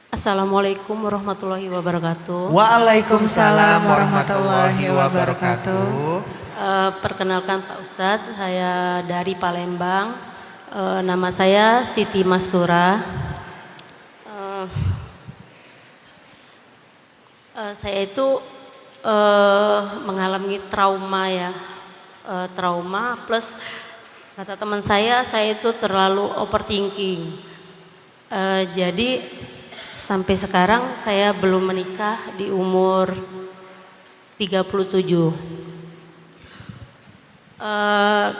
Assalamualaikum warahmatullahi wabarakatuh. Waalaikumsalam warahmatullahi wabarakatuh. Perkenalkan Pak Ustadz, saya dari Palembang. Nama saya Siti Mastura. Saya itu mengalami trauma ya, trauma plus kata teman saya itu terlalu overthinking. Jadi sampai sekarang saya belum menikah di umur 37.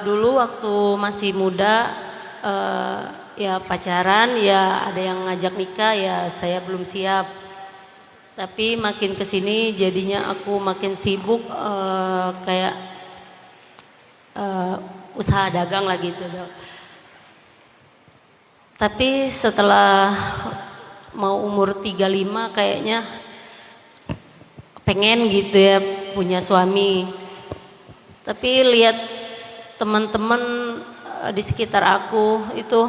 Dulu waktu masih muda ya pacaran, ya ada yang ngajak nikah, ya saya belum siap. Tapi makin kesini jadinya aku makin sibuk kayak usaha dagang lah gitu. Tapi setelah mau umur 35 kayaknya pengen gitu ya punya suami. Tapi lihat teman-teman di sekitar aku itu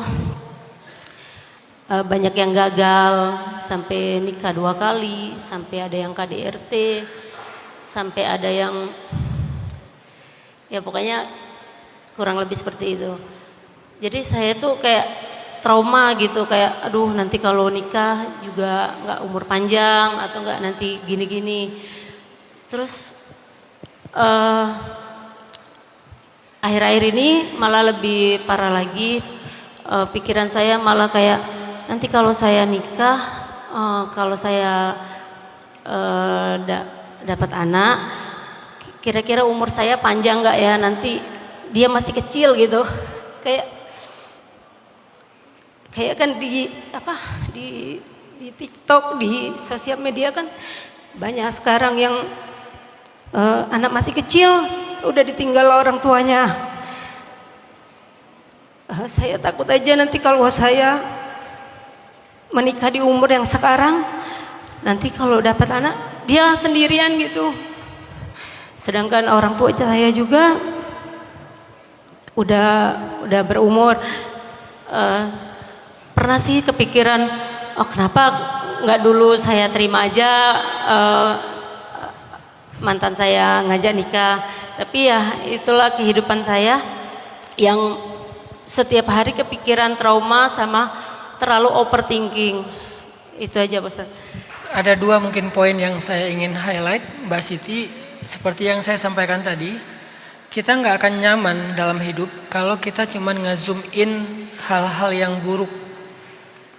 banyak yang gagal, sampai nikah 2 kali, sampai ada yang KDRT, sampai ada yang ya pokoknya kurang lebih seperti itu. Jadi saya tuh kayak trauma gitu, kayak aduh nanti kalau nikah juga nggak umur panjang atau nggak nanti gini-gini. Terus akhir-akhir ini malah lebih parah lagi, pikiran saya malah kayak nanti kalau saya nikah, kalau saya dapat anak, kira-kira umur saya panjang nggak ya, nanti dia masih kecil gitu. Kayak kan di TikTok, di sosial media kan banyak sekarang yang anak masih kecil udah ditinggal orang tuanya. Saya takut aja nanti kalau saya menikah di umur yang sekarang, nanti kalau dapat anak dia sendirian gitu. Sedangkan orang tua saya juga udah berumur. Pernah sih kepikiran, oh kenapa nggak dulu saya terima aja mantan saya ngajak nikah. Tapi ya itulah kehidupan saya yang setiap hari kepikiran trauma sama terlalu overthinking. Itu aja Pak. Ada 2 mungkin poin yang saya ingin highlight, Mbak Siti. Seperti yang saya sampaikan tadi, kita nggak akan nyaman dalam hidup kalau kita cuma nge-zoom in hal-hal yang buruk,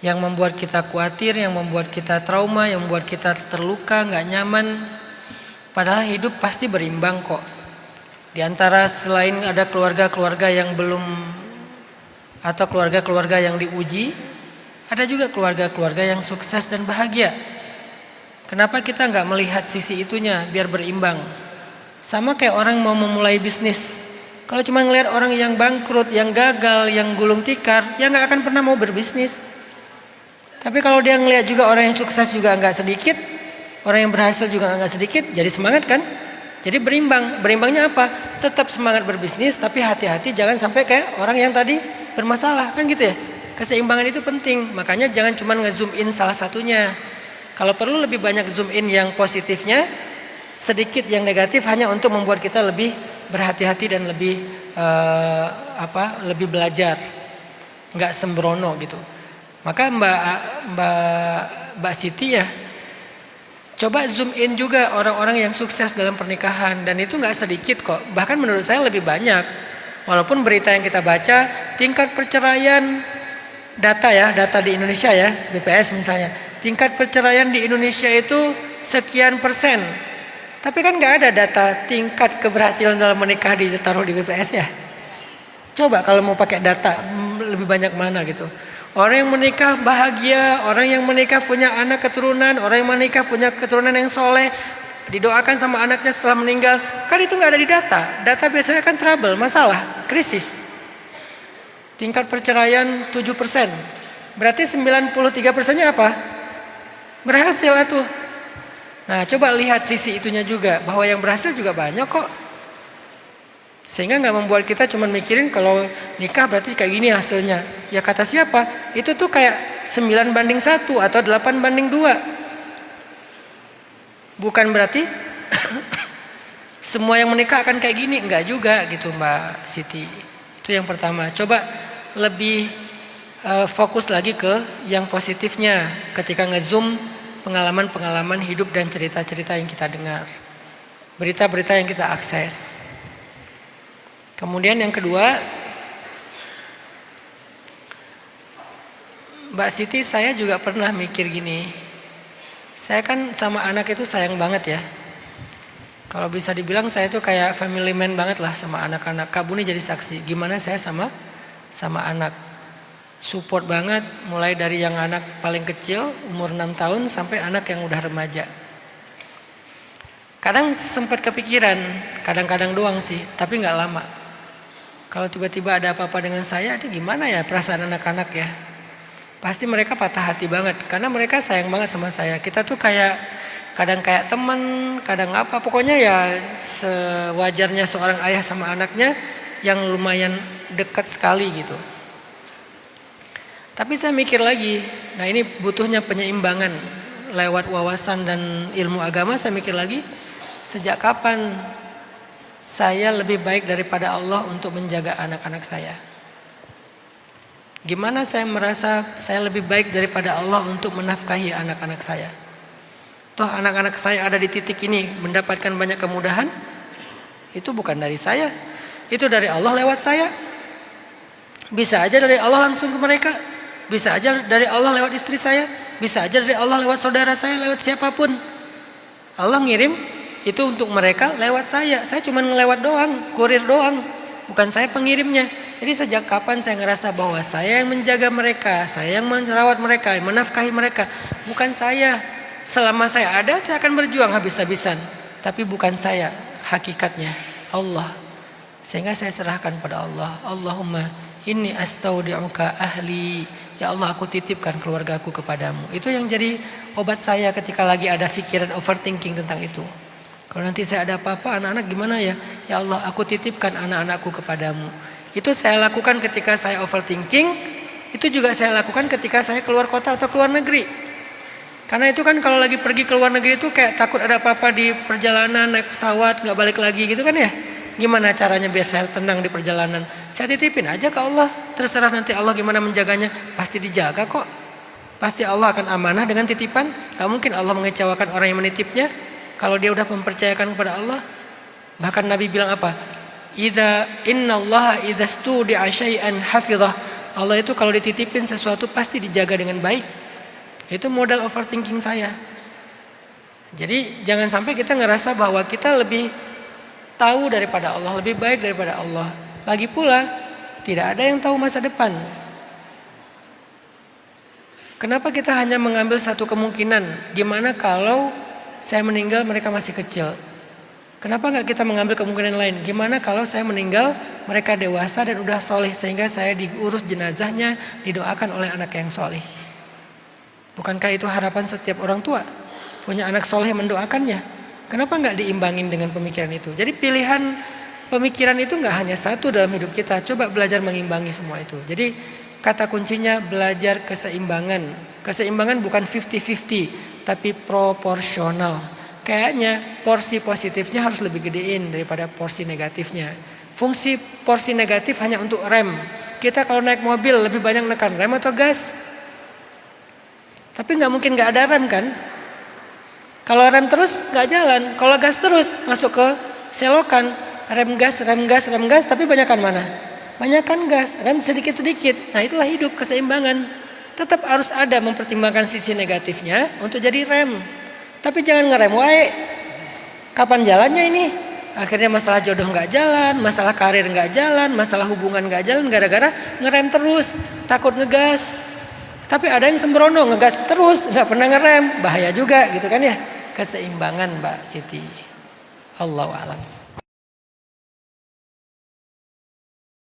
yang membuat kita khawatir, yang membuat kita trauma, yang membuat kita terluka, nggak nyaman. Padahal hidup pasti berimbang kok. Di antara selain ada keluarga-keluarga yang belum atau keluarga-keluarga yang diuji, ada juga keluarga-keluarga yang sukses dan bahagia. Kenapa kita nggak melihat sisi itunya biar berimbang? Sama kayak orang mau memulai bisnis. Kalau cuma ngelihat orang yang bangkrut, yang gagal, yang gulung tikar, ya nggak akan pernah mau berbisnis. Tapi kalau dia ngelihat juga orang yang sukses juga nggak sedikit, orang yang berhasil juga nggak sedikit, jadi semangat kan? Jadi berimbang. Berimbangnya apa? Tetap semangat berbisnis, tapi hati-hati jangan sampai kayak orang yang tadi bermasalah, kan gitu ya? Keseimbangan itu penting. Makanya jangan cuma nge-zoom in salah satunya. Kalau perlu lebih banyak zoom in yang positifnya, sedikit yang negatif, hanya untuk membuat kita lebih berhati-hati dan lebih lebih belajar, nggak sembrono gitu. Maka Mbak Siti ya, coba zoom in juga orang-orang yang sukses dalam pernikahan, dan itu nggak sedikit kok. Bahkan menurut saya lebih banyak. Walaupun berita yang kita baca, tingkat perceraian, data di Indonesia ya, BPS misalnya, tingkat perceraian di Indonesia itu sekian persen. Tapi kan nggak ada data tingkat keberhasilan dalam menikah ditaruh di BPS ya. Coba kalau mau pakai data, lebih banyak mana gitu. Orang yang menikah bahagia, orang yang menikah punya anak keturunan, orang yang menikah punya keturunan yang soleh, didoakan sama anaknya setelah meninggal, kan itu nggak ada di data. Data biasanya kan trouble, masalah, krisis. Tingkat perceraian 7%, berarti 93%-nya apa? Berhasil tuh. Nah coba lihat sisi itunya juga, bahwa yang berhasil juga banyak kok. Sehingga nggak membuat kita cuma mikirin kalau nikah berarti kayak gini hasilnya. Ya kata siapa? Itu tuh kayak 9:1 atau 8:2. Bukan berarti semua yang menikah akan kayak gini, enggak juga gitu Mbak Siti. Itu yang pertama. Coba lebih fokus lagi ke yang positifnya ketika ngezoom pengalaman-pengalaman hidup dan cerita-cerita yang kita dengar. Berita-berita yang kita akses. Kemudian yang kedua, Mbak Siti, saya juga pernah mikir gini. Saya kan sama anak itu sayang banget ya. Kalau bisa dibilang saya tuh kayak family man banget lah sama anak-anak. Kak Buni jadi saksi gimana saya sama anak. Support banget mulai dari yang anak paling kecil umur 6 tahun sampai anak yang udah remaja. Kadang sempat kepikiran, kadang-kadang doang sih, tapi nggak lama. Kalau tiba-tiba ada apa-apa dengan saya, ini gimana ya perasaan anak-anak ya? Pasti mereka patah hati banget karena mereka sayang banget sama saya. Kita tuh kayak kadang kayak teman, kadang apa. Pokoknya ya sewajarnya seorang ayah sama anaknya yang lumayan dekat sekali gitu. Tapi saya mikir lagi, nah ini butuhnya penyeimbangan lewat wawasan dan ilmu agama. Saya mikir lagi, sejak kapan saya lebih baik daripada Allah untuk menjaga anak-anak saya? Gimana saya merasa saya lebih baik daripada Allah untuk menafkahi anak-anak saya? Toh anak-anak saya ada di titik ini mendapatkan banyak kemudahan. Itu bukan dari saya. Itu dari Allah lewat saya. Bisa aja dari Allah langsung ke mereka. Bisa aja dari Allah lewat istri saya. Bisa aja dari Allah lewat saudara saya, lewat siapapun. Allah ngirim itu untuk mereka lewat saya. Saya cuma ngelewat doang, kurir doang. Bukan saya pengirimnya. Jadi sejak kapan saya ngerasa bahwa saya yang menjaga mereka, saya yang merawat mereka, yang menafkahi mereka. Bukan saya. Selama saya ada, saya akan berjuang habis-habisan. Tapi bukan saya, hakikatnya Allah. Sehingga saya serahkan pada Allah. Allahumma inni astaudi'uka ahli. Ya Allah, aku titipkan keluargaku kepadamu. Itu yang jadi obat saya ketika lagi ada pikiran overthinking tentang itu. Kalau nanti saya ada apa-apa, anak-anak gimana ya? Ya Allah, aku titipkan anak-anakku kepadamu. Itu saya lakukan ketika saya overthinking. Itu juga saya lakukan ketika saya keluar kota atau keluar negeri. Karena itu kan kalau lagi pergi ke luar negeri itu kayak takut ada apa-apa di perjalanan, naik pesawat, gak balik lagi gitu kan ya. Gimana caranya biar saya tenang di perjalanan? Saya titipin aja ke Allah. Terserah nanti Allah gimana menjaganya. Pasti dijaga kok. Pasti Allah akan amanah dengan titipan. Gak mungkin Allah mengecewakan orang yang menitipnya. Kalau dia udah mempercayakan kepada Allah. Bahkan Nabi bilang apa? Innallaha idza studi'a syai'an hafizah. Allah itu kalau dititipin sesuatu pasti dijaga dengan baik. Itu modal overthinking saya. Jadi jangan sampai kita ngerasa bahwa kita lebih tahu daripada Allah, lebih baik daripada Allah. Lagi pula tidak ada yang tahu masa depan. Kenapa kita hanya mengambil satu kemungkinan? Gimana kalau saya meninggal mereka masih kecil? Kenapa nggak kita mengambil kemungkinan lain? Gimana kalau saya meninggal mereka dewasa dan udah soleh sehingga saya diurus jenazahnya didoakan oleh anak yang soleh? Bukankah itu harapan setiap orang tua? Punya anak soleh mendoakannya. Kenapa nggak diimbangin dengan pemikiran itu? Jadi pilihan pemikiran itu nggak hanya satu dalam hidup kita. Coba belajar mengimbangi semua itu. Jadi kata kuncinya belajar keseimbangan. Keseimbangan bukan 50-50 tapi proporsional. Kayaknya porsi positifnya harus lebih gedein daripada porsi negatifnya. Fungsi porsi negatif hanya untuk rem. Kita kalau naik mobil lebih banyak menekan rem atau gas? Tapi nggak mungkin nggak ada rem kan? Kalau rem terus nggak jalan. Kalau gas terus masuk ke selokan. Rem gas, tapi banyakkan mana? Banyakkan gas, rem sedikit-sedikit. Nah itulah hidup, keseimbangan. Tetap harus ada mempertimbangkan sisi negatifnya untuk jadi rem. Tapi jangan ngerem wae. Kapan jalannya ini? Akhirnya masalah jodoh nggak jalan, masalah karir nggak jalan, masalah hubungan nggak jalan gara-gara ngerem terus, takut ngegas. Tapi ada yang sembrono ngegas terus, nggak pernah ngerem, bahaya juga gitu kan ya. Keseimbangan Mbak Siti. Allahu a'lam.